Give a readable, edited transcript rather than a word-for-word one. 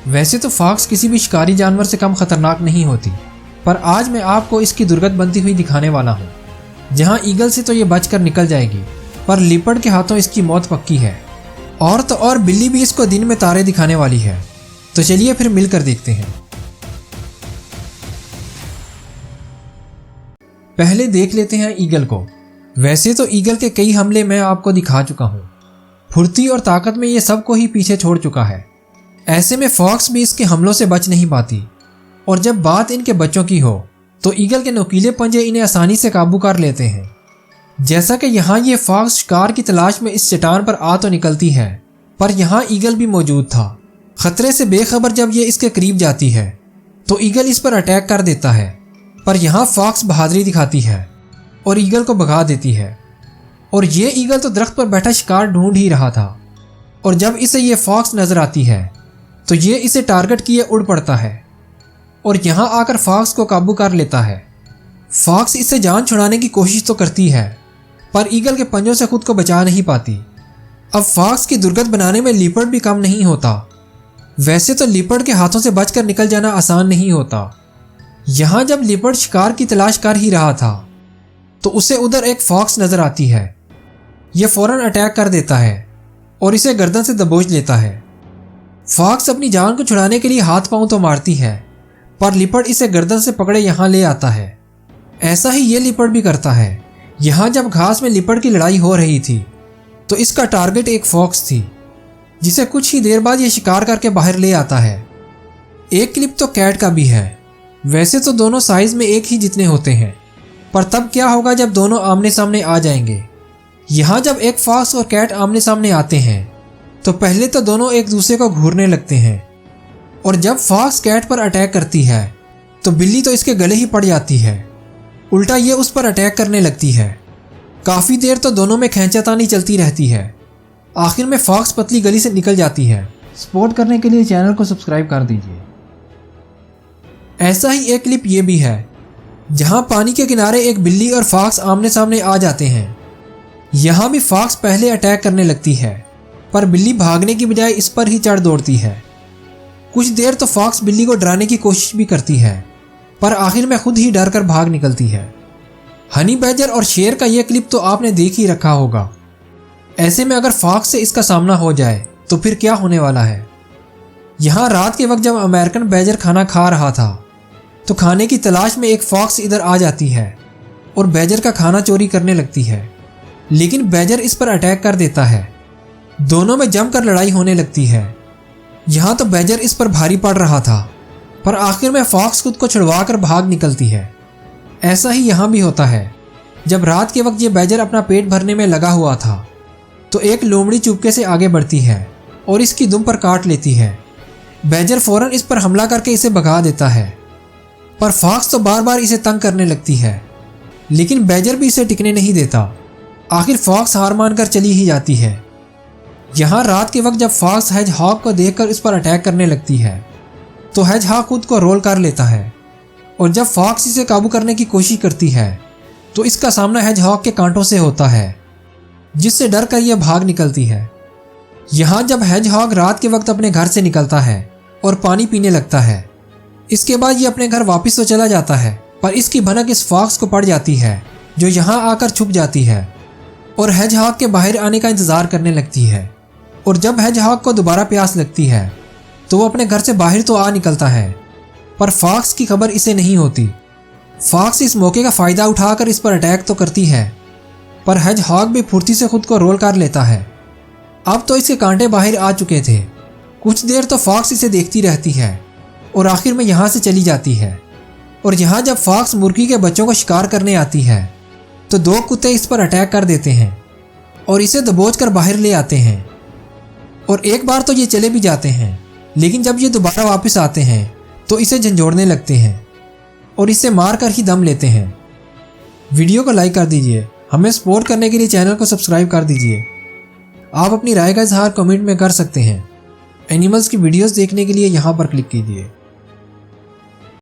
वैसे तो फॉक्स किसी भी शिकारी जानवर से कम खतरनाक नहीं होती, पर आज मैं आपको इसकी दुर्गत बनती हुई दिखाने वाला हूँ। जहाँ ईगल से तो ये बचकर निकल जाएगी, पर लिपर्ड के हाथों इसकी मौत पक्की है। और तो और बिल्ली भी इसको दिन में तारे दिखाने वाली है। तो चलिए फिर मिलकर देखते हैं। पहले देख लेते हैं ईगल को। वैसे तो ईगल के कई हमले मैं आपको दिखा चुका हूँ। फुर्ती और ताकत में ये सबको ही पीछे छोड़ चुका है। ऐसे में फॉक्स भी इसके हमलों से बच नहीं पाती। और जब बात इनके बच्चों की हो तो ईगल के नुकीले पंजे इन्हें आसानी से काबू कर लेते हैं। जैसा कि यहाँ ये फॉक्स शिकार की तलाश में इस चट्टान पर आ तो निकलती है, पर यहाँ ईगल भी मौजूद था। खतरे से बेखबर जब ये इसके करीब जाती है तो ईगल इस पर अटैक कर देता है, पर यहाँ फॉक्स बहादुरी दिखाती है और ईगल को भगा देती है। और ये ईगल तो दरख्त पर बैठा शिकार ढूंढ ही रहा था, और जब इसे ये फॉक्स नजर आती है तो ये इसे टारगेट किए उड़ पड़ता है और यहाँ आकर फॉक्स को काबू कर लेता है। फॉक्स इससे जान छुड़ाने की कोशिश तो करती है, पर ईगल के पंजों से खुद को बचा नहीं पाती। अब फॉक्स की दुर्गत बनाने में लिपर्ड भी कम नहीं होता। वैसे तो लिपर्ड के हाथों से बचकर निकल जाना आसान नहीं होता। यहाँ जब लिपर्ड शिकार की तलाश कर ही रहा था तो उसे उधर एक फॉक्स नजर आती है। यह फौरन अटैक कर देता है और इसे गर्दन से दबोच लेता है। फॉक्स अपनी जान को छुड़ाने के लिए हाथ पांव तो मारती है, पर लिपर्ड इसे गर्दन से पकड़े यहाँ ले आता है। ऐसा ही ये लिपर्ड भी करता है। यहाँ जब घास में लिपर्ड की लड़ाई हो रही थी तो इसका टारगेट एक फॉक्स थी, जिसे कुछ ही देर बाद ये शिकार करके बाहर ले आता है। एक क्लिप तो कैट का भी है। वैसे तो दोनों साइज में एक ही जितने होते हैं, पर तब क्या होगा जब दोनों आमने सामने आ जाएंगे। यहाँ जब एक फॉक्स और कैट आमने सामने आते हैं तो पहले तो दोनों एक दूसरे को घूरने लगते हैं, और जब फॉक्स कैट पर अटैक करती है तो बिल्ली तो इसके गले ही पड़ जाती है। उल्टा ये उस पर अटैक करने लगती है। काफ़ी देर तो दोनों में खींचातानी चलती रहती है। आखिर में फॉक्स पतली गली से निकल जाती है। सपोर्ट करने के लिए चैनल को सब्सक्राइब कर दीजिए। ऐसा ही एक क्लिप ये भी है, जहां पानी के किनारे एक बिल्ली और फॉक्स आमने सामने आ जाते हैं। यहाँ भी फॉक्स पहले अटैक करने लगती है, पर बिल्ली भागने की बजाय इस पर ही चढ़ दौड़ती है। कुछ देर तो फॉक्स बिल्ली को डराने की कोशिश भी करती है, पर आखिर में खुद ही डर कर भाग निकलती है। हनी बैजर और शेर का यह क्लिप तो आपने देख ही रखा होगा। ऐसे में अगर फॉक्स से इसका सामना हो जाए तो फिर क्या होने वाला है। यहाँ रात के वक्त जब अमेरिकन बैजर खाना खा रहा था तो खाने की तलाश में एक फॉक्स इधर आ जाती है और बैजर का खाना चोरी करने लगती है, लेकिन बैजर इस पर अटैक कर देता है। दोनों में जमकर लड़ाई होने लगती है। यहाँ तो बैजर इस पर भारी पड़ रहा था, पर आखिर में फॉक्स खुद को छुड़वा कर भाग निकलती है। ऐसा ही यहाँ भी होता है। जब रात के वक्त ये बैजर अपना पेट भरने में लगा हुआ था तो एक लोमड़ी चुपके से आगे बढ़ती है और इसकी दुम पर काट लेती है। बैजर फौरन इस पर हमला करके इसे भगा देता है, पर फॉक्स तो बार बार इसे तंग करने लगती है, लेकिन बैजर भी इसे टिकने नहीं देता। आखिर फॉक्स हार मानकर चली ही जाती है। यहाँ रात के वक्त जब फॉक्स हेजहॉग को देखकर इस पर अटैक करने लगती है तो हेजहॉग खुद को रोल कर लेता है, और जब फॉक्स इसे काबू करने की कोशिश करती है तो इसका सामना हेजहॉग के कांटों से होता है, जिससे डर कर यह भाग निकलती है। यहाँ जब हेजहॉग रात के वक्त अपने घर से निकलता है और पानी पीने लगता है, इसके बाद ये अपने घर वापस तो चला जाता है, पर इसकी भनक इस फॉक्स को पड़ जाती है, जो यहाँ आकर छुप जाती है और हेजहॉग के बाहर आने का इंतजार करने लगती है। और जब हेजहॉग को दोबारा प्यास लगती है तो वो अपने घर से बाहर तो आ निकलता है, पर फॉक्स की खबर इसे नहीं होती। फॉक्स इस मौके का फ़ायदा उठाकर इस पर अटैक तो करती है, पर हेजहॉग भी फुर्ती से खुद को रोल कर लेता है। अब तो इसके कांटे बाहर आ चुके थे। कुछ देर तो फॉक्स इसे देखती रहती है और आखिर में यहाँ से चली जाती है। और यहाँ जब फॉक्स मुर्गी के बच्चों को शिकार करने आती है तो दो कुत्ते इस पर अटैक कर देते हैं और इसे दबोच कर बाहर ले आते हैं। और एक बार तो ये चले भी जाते हैं, लेकिन जब ये दोबारा वापस आते हैं तो इसे झंझोड़ने लगते हैं और इसे मार कर ही दम लेते हैं। वीडियो को लाइक कर दीजिए। हमें सपोर्ट करने के लिए चैनल को सब्सक्राइब कर दीजिए। आप अपनी राय का इजहार कमेंट में कर सकते हैं। एनिमल्स की वीडियोस देखने के लिए यहाँ पर क्लिक कीजिए।